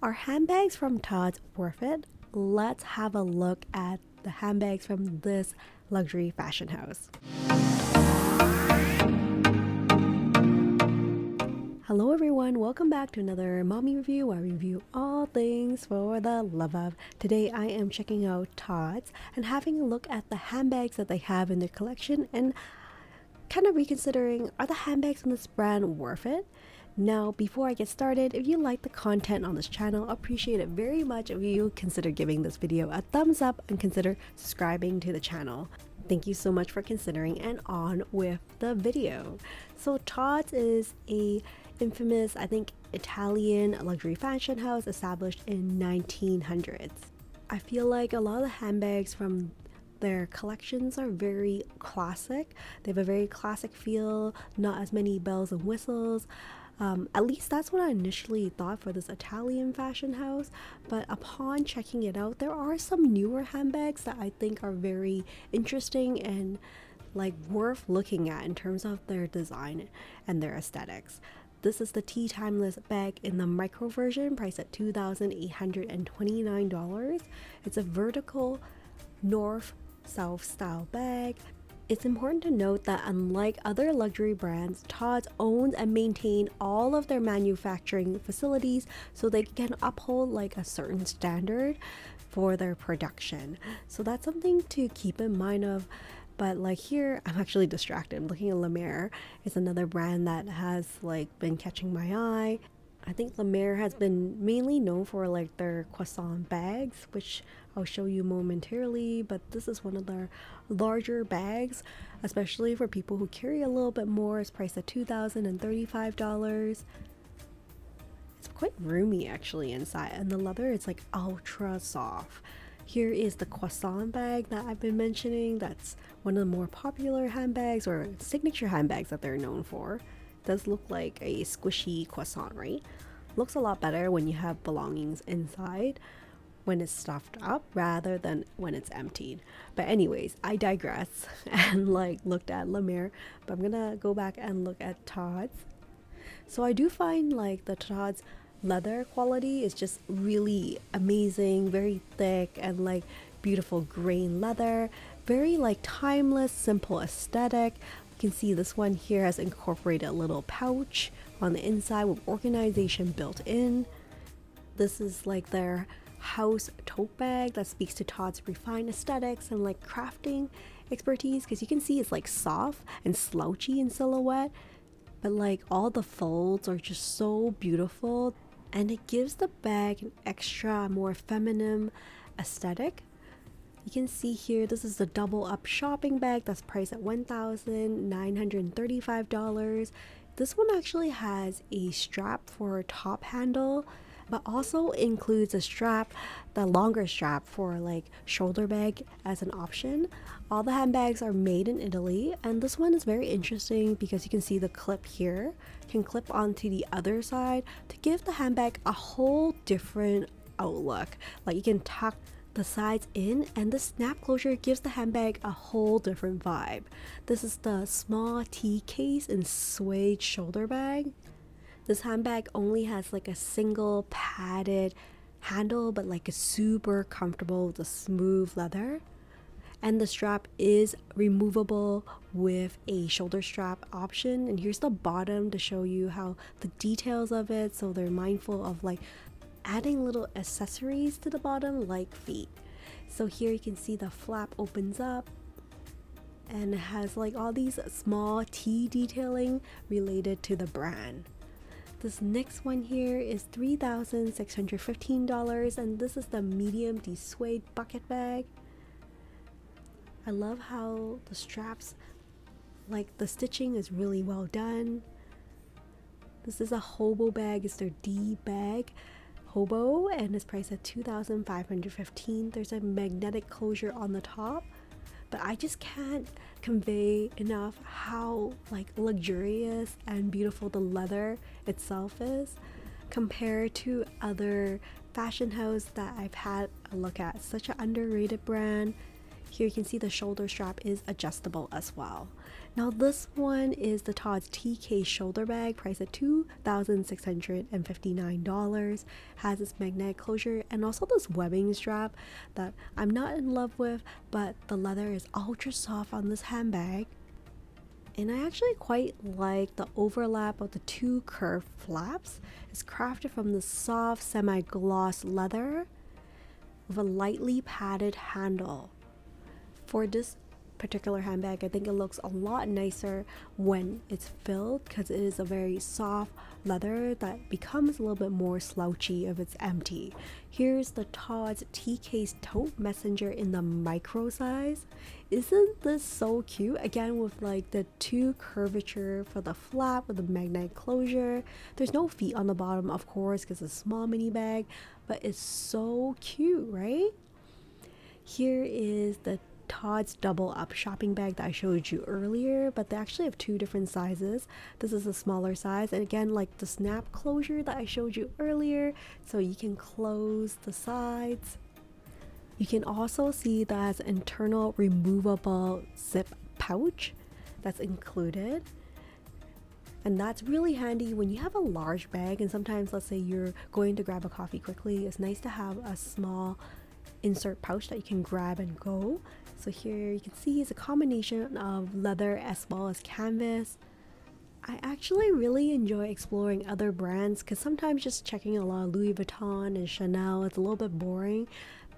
Are handbags from Tod's worth it? Let's have a look at the handbags from this luxury fashion house. Hello everyone, welcome back to another mommy review where I review all things for the love of. Today I am checking out Tod's and having a look at the handbags that they have in their collection and kind of reconsidering, are the handbags from this brand worth it? Now, before I get started, if you like the content on this channel, I appreciate it very much if you consider giving this video a thumbs up and consider subscribing to the channel. Thank you so much for considering, and on with the video. So Tod's is a infamous, I think, Italian luxury fashion house established in 1900s. I feel like a lot of the handbags from their collections are very classic. They have a very classic feel, not as many bells and whistles. At least that's what I initially thought for this Italian fashion house, but upon checking it out, there are some newer handbags that I think are very interesting and like worth looking at in terms of their design and their aesthetics. This is the Tea Timeless bag in the micro version, priced at $2,829. It's a vertical north-south style bag. It's important to note that unlike other luxury brands, Tod's owns and maintain all of their manufacturing facilities so they can uphold like a certain standard for their production. So that's something to keep in mind of. But like here, I'm actually distracted. I'm looking at Launer. It's another brand that has like been catching my eye. I think Launer has been mainly known for like their croissant bags, which I'll show you momentarily, but this is one of their larger bags, especially for people who carry a little bit more. It's priced at $2,035. It's quite roomy actually inside, and the leather is like ultra soft. Here is the croissant bag that I've been mentioning. That's one of the more popular handbags or signature handbags that they're known for. Does look like a squishy croissant, right? Looks a lot better when you have belongings inside when it's stuffed up rather than when it's emptied. But anyways, I digress and like looked at Launer, but I'm gonna go back and look at Tod's. So I do find like the Tod's leather quality is just really amazing, very thick and like beautiful grain leather, very like timeless, simple aesthetic. You can see this one here has incorporated a little pouch on the inside with organization built in. This is like their house tote bag that speaks to Tod's refined aesthetics and like crafting expertise, because you can see it's like soft and slouchy in silhouette, but like all the folds are just so beautiful, and it gives the bag an extra more feminine aesthetic. You can see here, this is the double up shopping bag that's priced at $1,935. This one actually has a strap for a top handle, but also includes a strap, the longer strap for like shoulder bag as an option. All the handbags are made in Italy, and this one is very interesting because you can see the clip here can clip onto the other side to give the handbag a whole different outlook. Like you can tuck the sides in, and the snap closure gives the handbag a whole different vibe. This is the small tea case and suede shoulder bag. This handbag only has like a single padded handle, but like it's super comfortable with the smooth leather. And the strap is removable with a shoulder strap option. And here's the bottom to show you how the details of it. So they're mindful of like adding little accessories to the bottom like feet. So here you can see the flap opens up and it has like all these small T detailing related to the brand. This next one here is $3,615, and this is the medium D suede bucket bag. I love how the straps, like the stitching is really well done. This is a Hobo bag, it's their D bag. Hobo, and it's priced at $2,515. There's a magnetic closure on the top, but I just can't convey enough how like luxurious and beautiful the leather itself is compared to other fashion houses that I've had a look at. Such an underrated brand. Here you can see the shoulder strap is adjustable as well. Now this one is the Tod's TK shoulder bag, priced at $2,659. Has this magnetic closure and also this webbing strap that I'm not in love with, but the leather is ultra soft on this handbag. And I actually quite like the overlap of the two curved flaps. It's crafted from the soft semi-gloss leather with a lightly padded handle. For this particular handbag, I think it looks a lot nicer when it's filled because it is a very soft leather that becomes a little bit more slouchy if it's empty. Here's the Tod's TK's Tote Messenger in the micro size. Isn't this so cute? Again, with like the two curvature for the flap with the magnetic closure. There's no feet on the bottom, of course, because it's a small mini bag, but it's so cute, right? Here is the Tod's double up shopping bag that I showed you earlier, but they actually have two different sizes. This is a smaller size, and again, like the snap closure that I showed you earlier, so you can close the sides. You can also see that has an internal removable zip pouch that's included, and that's really handy when you have a large bag and sometimes, let's say you're going to grab a coffee quickly. It's nice to have a small insert pouch that you can grab and go. So here you can see it's a combination of leather as well as canvas. I actually really enjoy exploring other brands because sometimes just checking a lot of Louis Vuitton and Chanel, it's a little bit boring,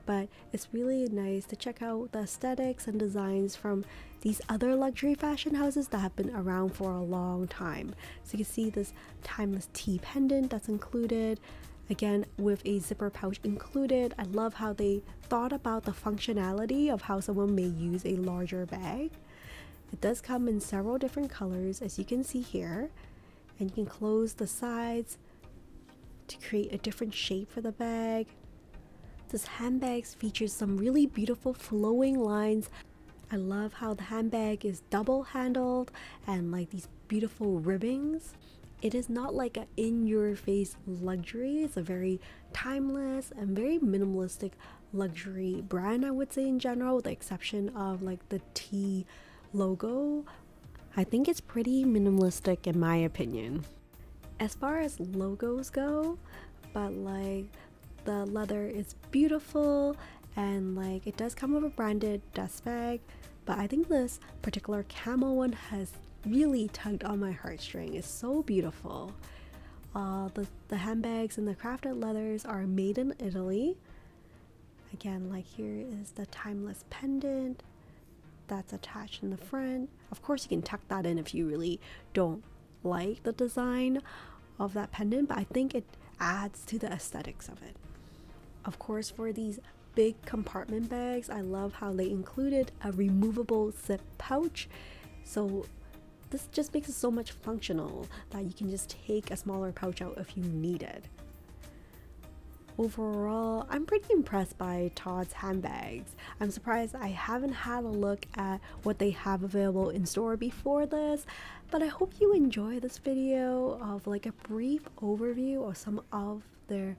but it's really nice to check out the aesthetics and designs from these other luxury fashion houses that have been around for a long time. So you can see this timeless T pendant that's included, again with a zipper pouch included. I love how they thought about the functionality of how someone may use a larger bag. It does come in several different colors, as you can see here, and you can close the sides to create a different shape for the bag. This handbag features some really beautiful flowing lines. I love how the handbag is double handled and like these beautiful ribbings. It is not like an in-your-face luxury. It's a very timeless and very minimalistic luxury brand, I would say, in general, with the exception of like the T logo. I think it's pretty minimalistic in my opinion. As far as logos go, but like the leather is beautiful and like it does come with a branded dust bag, but I think this particular camo one has really tugged on my heartstring. It's so beautiful. The handbags and the crafted leathers are made in Italy. Again, like here is the timeless pendant that's attached in the front. Of course you can tuck that in if you really don't like the design of that pendant, but I think it adds to the aesthetics of it. Of course, for these big compartment bags, I love how they included a removable zip pouch, so this just makes it so much functional that you can just take a smaller pouch out if you need it. Overall, I'm pretty impressed by Tod's handbags. I'm surprised I haven't had a look at what they have available in store before this, but I hope you enjoy this video of like a brief overview of some of their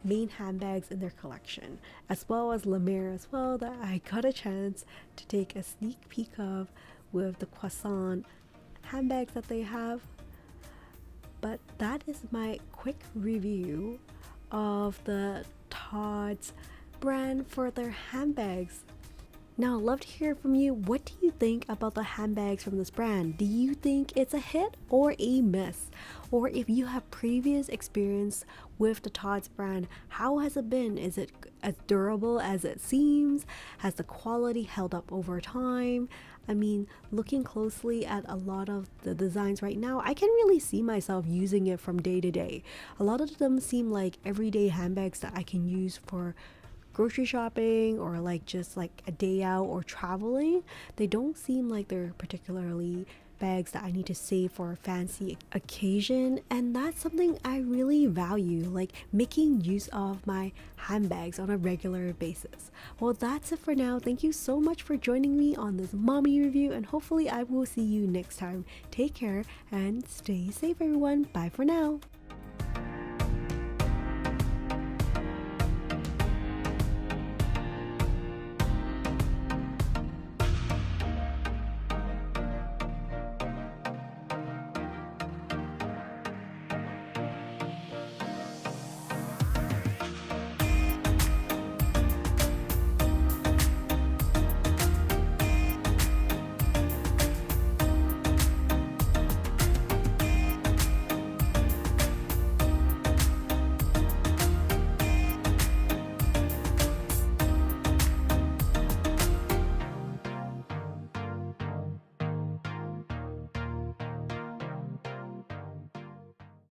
main handbags in their collection, as well as Launer as well, that I got a chance to take a sneak peek of with the croissant handbags that they have. But that is my quick review of the Tod's brand for their handbags. Now, I'd love to hear from you. What do you think about the handbags from this brand? Do you think it's a hit or a miss? Or if you have previous experience with the Tod's brand, how has it been? Is it as durable as it seems? Has the quality held up over time? I mean, looking closely at a lot of the designs right now, I can really see myself using it from day to day. A lot of them seem like everyday handbags that I can use for grocery shopping or like just like a day out or traveling. They don't seem like they're particularly bags that I need to save for a fancy occasion, and that's something I really value, like making use of my handbags on a regular basis. Well, that's it for now. Thank you so much for joining me on this mommy review, and hopefully I will see you next time. Take care and stay safe, everyone. Bye for now.